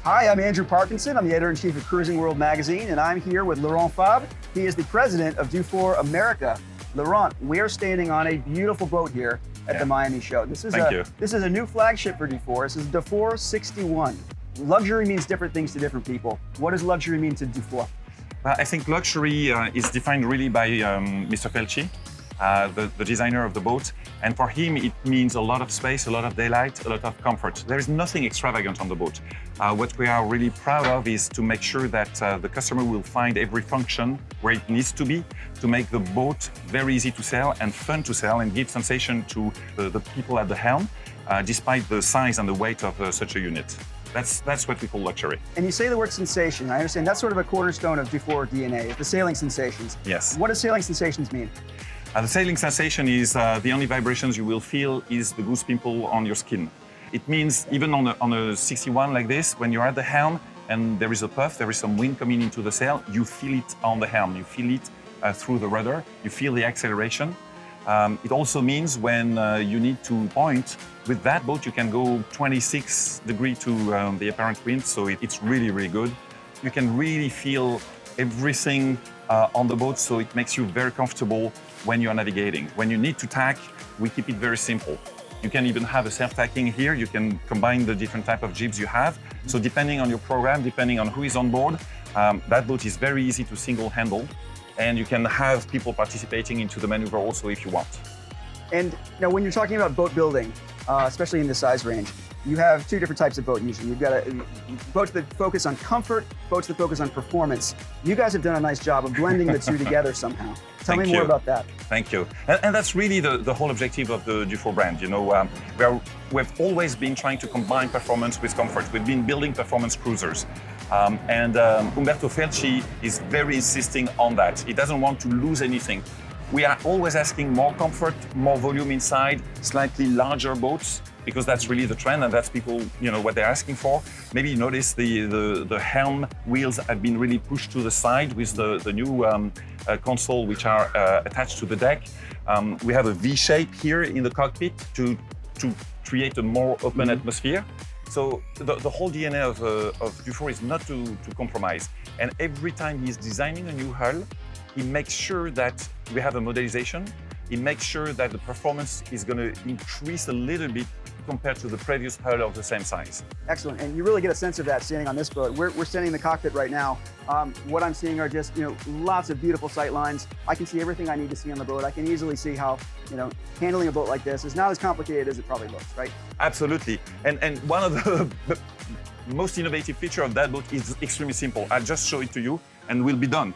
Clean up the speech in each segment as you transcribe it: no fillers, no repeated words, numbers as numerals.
Hi, I'm Andrew Parkinson. I'm the editor-in-chief of Cruising World magazine, and I'm here with Laurent Fabre. He is the president of Dufour America. Laurent, we are standing on a beautiful boat here at the Miami show. This is a new flagship for Dufour. This is Dufour 61. Luxury means different things to different people. What does luxury mean to Dufour? I think luxury is defined really by Mr. Felci, the designer of the boat. And for him, it means a lot of space, a lot of daylight, a lot of comfort. There is nothing extravagant on the boat. What we are really proud of is to make sure that the customer will find every function where it needs to be to make the boat very easy to sail and fun to sail and give sensation to the people at the helm, despite the size and the weight of such a unit. That's what we call luxury. And you say the word sensation. I understand that's sort of a cornerstone of Dufour DNA, the sailing sensations. Yes. What does sailing sensations mean? The sailing sensation is the only vibrations you will feel is the goose pimple on your skin. It means even on a 61 like this, when you're at the helm and there is a puff, there is some wind coming into the sail, you feel it on the helm, you feel it through the rudder, you feel the acceleration. It also means when you need to point, with that boat you can go 26 degrees to the apparent wind, so it's really, really good. You can really feel everything on the boat, so it makes you very comfortable when you're navigating. When you need to tack, we keep it very simple. You can even have a self-tacking here. You can combine the different type of jibs you have. So depending on your program, depending on who is on board, that boat is very easy to single handle. And you can have people participating into the maneuver also if you want. And now when you're talking about boat building, especially in this size range, you have two different types of boat usually. You've got boats that focus on comfort, boats that focus on performance. You guys have done a nice job of blending the two together somehow. Tell me more about that. Thank you. And that's really the whole objective of the Dufour brand. You know, we've always been trying to combine performance with comfort. We've been building performance cruisers. Umberto Felci is very insisting on that. He doesn't want to lose anything. We are always asking more comfort, more volume inside, slightly larger boats, because that's really the trend and that's people, you know, what they're asking for. Maybe you notice the helm wheels have been really pushed to the side with the new console which are attached to the deck. We have a V shape here in the cockpit to create a more open atmosphere. So the whole DNA of Dufour is not to compromise. And every time he's designing a new hull, he makes sure that we have a modelization. He makes sure that the performance is going to increase a little bit compared to the previous hull of the same size. Excellent, and you really get a sense of that standing on this boat. We're standing in the cockpit right now. What I'm seeing are just, you know, lots of beautiful sight lines. I can see everything I need to see on the boat. I can easily see how, you know, handling a boat like this is not as complicated as it probably looks, right? Absolutely, and one of the most innovative feature of that boat is extremely simple. I'll just show it to you and we'll be done.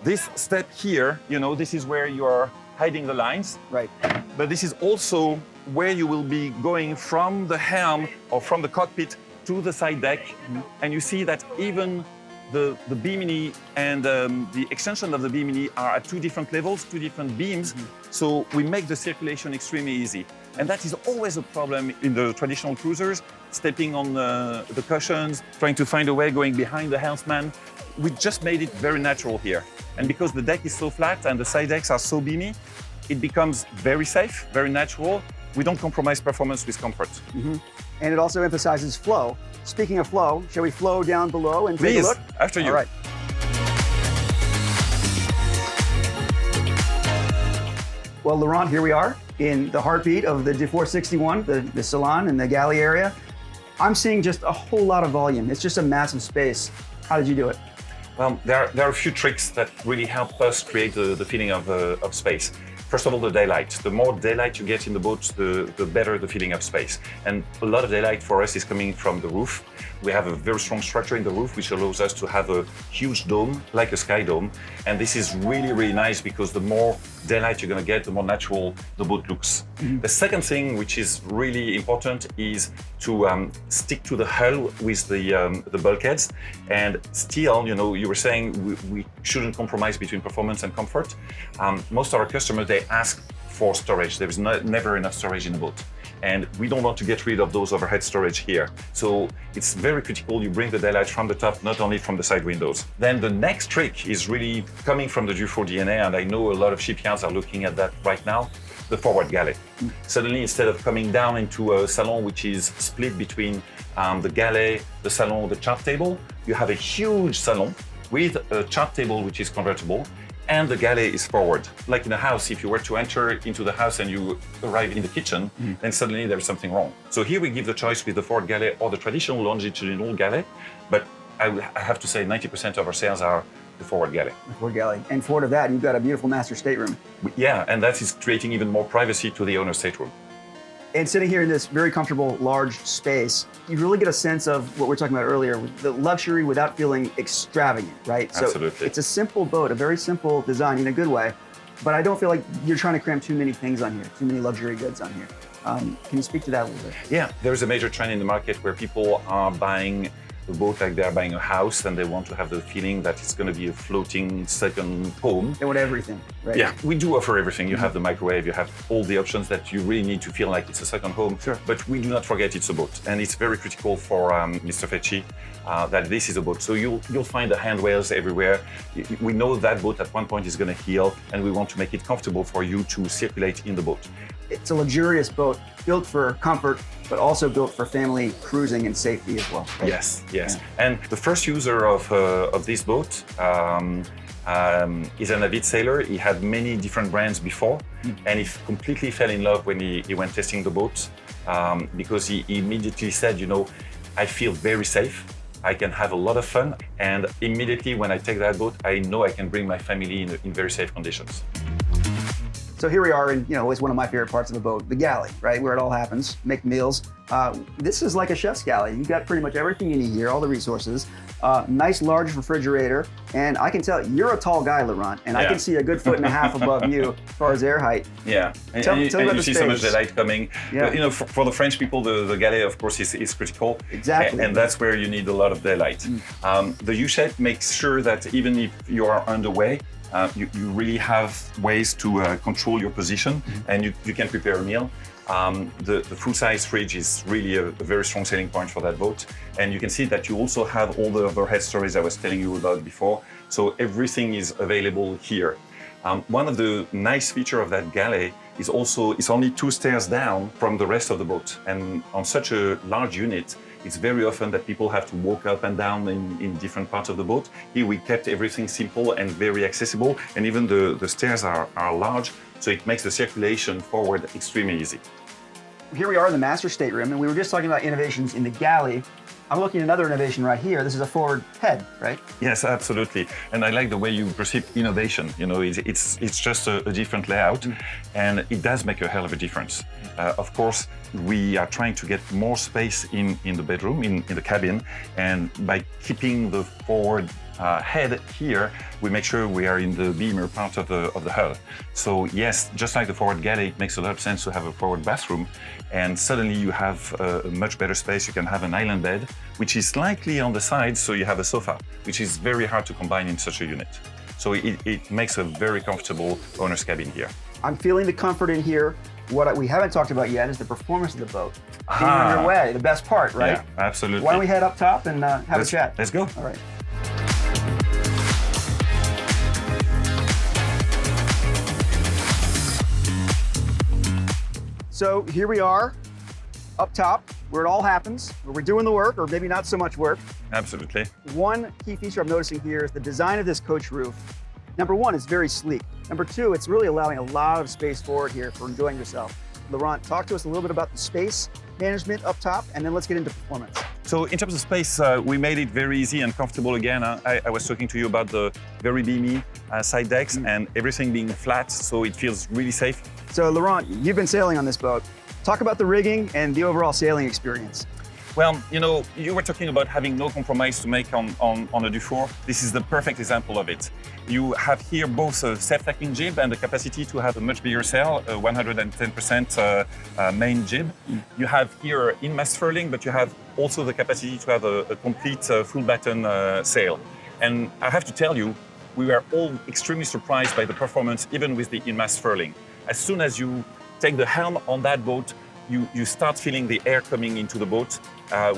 This step here, you know, this is where you are hiding the lines. Right. But this is also where you will be going from the helm or from the cockpit to the side deck. And you see that even the bimini and the extension of the bimini are at two different levels, two different beams. So we make the circulation extremely easy. And that is always a problem in the traditional cruisers, stepping on the cushions, trying to find a way going behind the helmsman. We just made it very natural here. And because the deck is so flat and the side decks are so beamy, it becomes very safe, very natural. We don't compromise performance with comfort. And it also emphasizes flow. Speaking of flow, shall we flow down below and take a Please, look? after you. All right. Well, Laurent, here we are in the heartbeat of the Dufour 61, the salon and the galley area. I'm seeing just a whole lot of volume. It's just a massive space. How did you do it? Well, there are a few tricks that really help us create the feeling of space. First of all, the daylight. The more daylight you get in the boat, the better the feeling of space. And a lot of daylight for us is coming from the roof. We have a very strong structure in the roof, which allows us to have a huge dome, like a sky dome. And this is really, really nice because the more daylight you're going to get, the more natural the boat looks. The second thing, which is really important, is to stick to the hull with the bulkheads. And still, you know, you were saying we shouldn't compromise between performance and comfort. Most of our customers, they ask for storage. There is never enough storage in the boat. And we don't want to get rid of those overhead storage here. So it's very critical you bring the daylight from the top, not only from the side windows. Then the next trick is really coming from the Dufour DNA, and I know a lot of shipyards are looking at that right now, the forward galley. Suddenly, instead of coming down into a salon which is split between the galley, the salon, the chart table, you have a huge salon with a chart table which is convertible, and the galley is forward. Like in a house, if you were to enter into the house and you arrive in the kitchen, then suddenly there's something wrong. So here we give the choice with the forward galley or the traditional longitudinal galley, but I have to say 90% of our sales are the forward galley. The forward galley. And forward of that, you've got a beautiful master stateroom. Yeah, and that is creating even more privacy to the owner's stateroom. And sitting here in this very comfortable, large space, you really get a sense of what we were talking about earlier, the luxury without feeling extravagant, right? Absolutely. So it's a simple boat, a very simple design in a good way, but I don't feel like you're trying to cram too many things on here, too many luxury goods on here. Can you speak to that a little bit? Yeah, there's a major trend in the market where people are buying a boat like they're buying a house, and they want to have the feeling that it's going to be a floating second home. They want everything, right? Yeah, we do offer everything. You have the microwave, you have all the options that you really need to feel like it's a second home. Sure. But we do not forget it's a boat, and it's very critical for Mr. Fecci that this is a boat. So you'll find the handrails everywhere. We know that boat at one point is going to heel, and we want to make it comfortable for you to circulate in the boat. It's a luxurious boat built for comfort, but also built for family cruising and safety as well. Right? Yes. Yeah. And the first user of this boat is an avid sailor. He had many different brands before, and he completely fell in love when he went testing the boat because he immediately said, you know, I feel very safe. I can have a lot of fun, and immediately when I take that boat, I know I can bring my family in very safe conditions. So here we are in, always one of my favorite parts of the boat, the galley, right, where it all happens, make meals. This is like a chef's galley. You've got pretty much everything you need here, all the resources. Nice large refrigerator, and I can tell you're a tall guy, Laurent, and I can see a good 1.5 feet above you as far as air height. Yeah, Tell me about you the see space. so much daylight coming. Yeah. But, for the French people, the galley, of course, is critical. Exactly. And that's where you need a lot of daylight. The U-shape makes sure that even if you are underway, you really have ways to control your position, and you can prepare a meal. The full-size fridge is really a very strong selling point for that boat. And you can see that you also have all the overhead storage I was telling you about before. So everything is available here. One of the nice features of that galley is also it's only 2 stairs down from the rest of the boat. And on such a large unit, it's very often that people have to walk up and down in different parts of the boat. Here we kept everything simple and very accessible, and even the stairs are large, so it makes the circulation forward extremely easy. Here we are in the master stateroom, and we were just talking about innovations in the galley. I'm looking at another innovation right here. This is a forward head, right? Yes, absolutely. And I like the way you perceive innovation. It's just a different layout, and it does make a hell of a difference. Of course, we are trying to get more space in the bedroom, in the cabin, and by keeping the forward head here, we make sure we are in the beamer part of the hull. So yes, just like the forward galley, it makes a lot of sense to have a forward bathroom, and suddenly you have a much better space. You can have an island bed, which is slightly on the side, so you have a sofa, which is very hard to combine in such a unit. So it makes a very comfortable owner's cabin here. I'm feeling the comfort in here. What we haven't talked about yet is the performance of the boat. Being underway, the best part, right? Yeah, absolutely. Why don't we head up top and have a chat? Let's go. All right. So here we are, up top, where it all happens, where we're doing the work, or maybe not so much work. Absolutely. One key feature I'm noticing here is the design of this coach roof. Number one, it's very sleek. Number two, it's really allowing a lot of space forward here for enjoying yourself. Laurent, talk to us a little bit about the space management up top, and then let's get into performance. So in terms of space, we made it very easy and comfortable again. I was talking to you about the very beamy side decks and everything being flat, so it feels really safe. So Laurent, you've been sailing on this boat. Talk about the rigging and the overall sailing experience. Well, you were talking about having no compromise to make on a Dufour. This is the perfect example of it. You have here both a self-tacking jib and the capacity to have a much bigger sail, a 110% main jib. You have here in-mast furling, but you have also the capacity to have a complete full batten sail. And I have to tell you, we were all extremely surprised by the performance, even with the in-mast furling. As soon as you take the helm on that boat, you start feeling the air coming into the boat.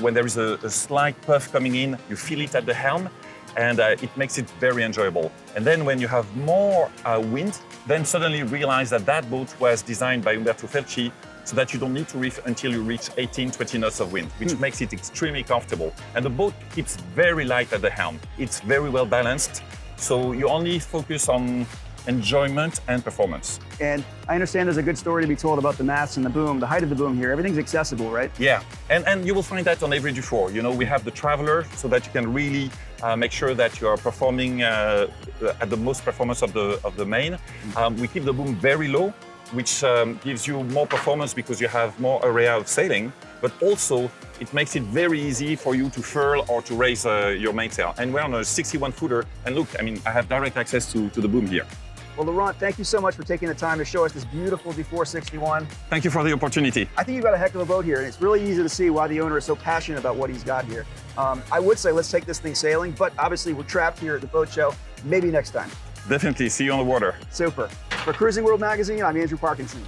When there is a slight puff coming in, you feel it at the helm, and it makes it very enjoyable. And then when you have more wind, then suddenly realize that that boat was designed by Umberto Felci so that you don't need to reef until you reach 18, 20 knots of wind, which makes it extremely comfortable. And the boat keeps very light at the helm. It's very well balanced, so you only focus on enjoyment and performance. And I understand there's a good story to be told about the mast and the boom, the height of the boom here. Everything's accessible, right? Yeah, and you will find that on every Dufour. You know, we have the Traveler so that you can really make sure that you are performing at the most performance of the main. We keep the boom very low, which gives you more performance because you have more area of sailing, but also it makes it very easy for you to furl or to raise your mainsail. And we're on a 61-footer, and look, I mean, I have direct access to the boom here. Well, Laurent, thank you so much for taking the time to show us this beautiful Dufour 61. Thank you for the opportunity. I think you've got a heck of a boat here, and it's really easy to see why the owner is so passionate about what he's got here. I would say let's take this thing sailing, but obviously we're trapped here at the boat show. Maybe next time. Definitely. See you on the water. Super. For Cruising World Magazine, I'm Andrew Parkinson.